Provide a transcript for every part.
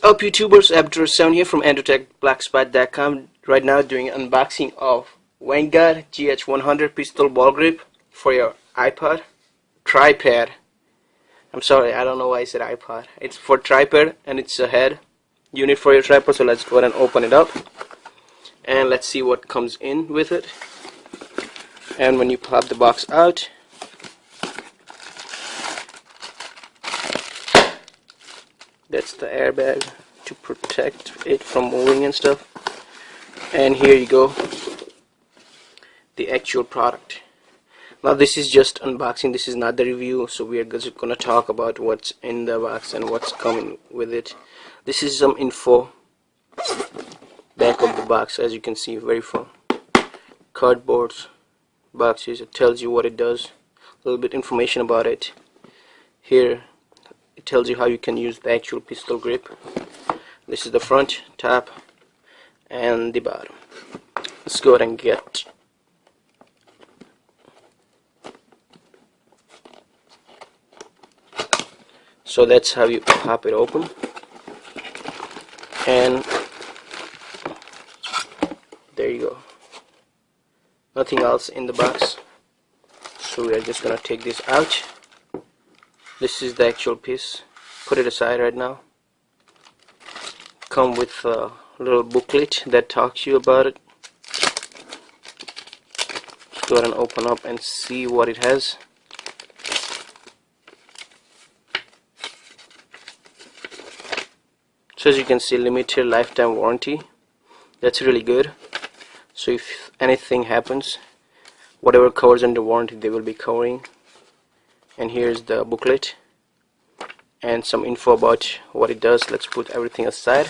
up, YouTubers? Abdur7 here from EndoTechBlackspot.com. Right now doing unboxing of Vanguard GH-100 pistol ball grip for your iPod tripod. I'm sorry, I don't know why I said iPod. It's for tripod and it's a head unit for your tripod. So let's go ahead and open it up and let's see what comes in with it. And when you pop the box out, that's the airbag to protect it from moving and stuff. And here you go, the actual product. Now this is just unboxing, this is not the review, so we are just gonna talk about what's in the box and what's coming with it. This is some info back of the box, as you can see, very full. Cardboard boxes, it tells you what it does, a little bit information about it. Here it tells you how you can use the actual pistol grip. This is the front, top, and the bottom. Let's go ahead and get so that's how you pop it open, and there you go, nothing else in the box. So we are just gonna take this out. This is the actual piece. Put it aside right now. Come with a little booklet that talks to you about it. Let's go ahead and open up and see what it has. So as you can see, limited lifetime warranty. That's really good. So if anything happens, whatever covers under warranty they will be covering. And here's the booklet and some info about what it does. Let's put everything aside.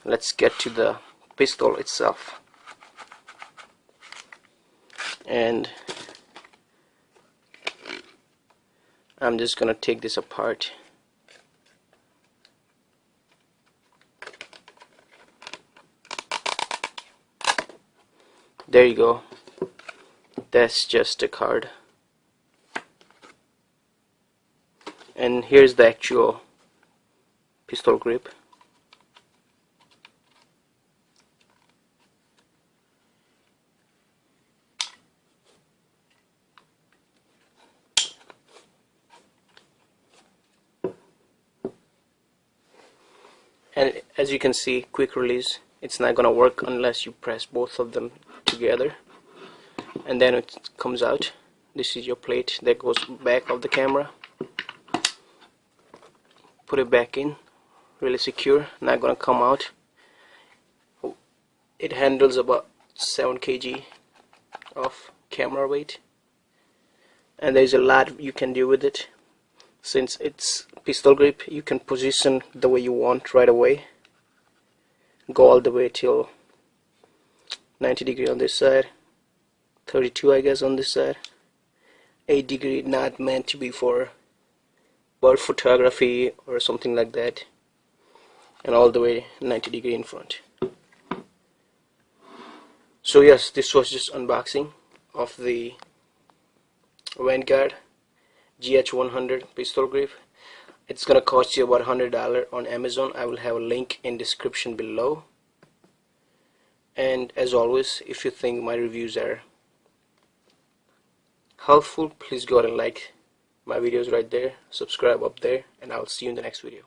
Let's get to the pistol itself. And I'm just gonna take this apart. There you go. That's just a card. And here's the actual pistol grip. And as you can see, quick release. It's not gonna work unless you press both of them together, and then it comes out. This is your plate that goes back of the camera. Put it back in, really secure, not gonna come out. It handles about 7 kg of camera weight, and there's a lot you can do with it. Since it's pistol grip, you can position the way you want right away. Go all the way till 90 degree on this side, 32 I guess on this side, 8 degree not meant to be for bird photography or something like that, and all the way 90 degree in front. So yes, this was just unboxing of the Vanguard GH-100 pistol grip. It's gonna cost you about $100 on Amazon. I will have a link in description below. And as always, if you think my reviews are helpful, please go ahead and like my videos right there, subscribe up there, and I'll see you in the next video.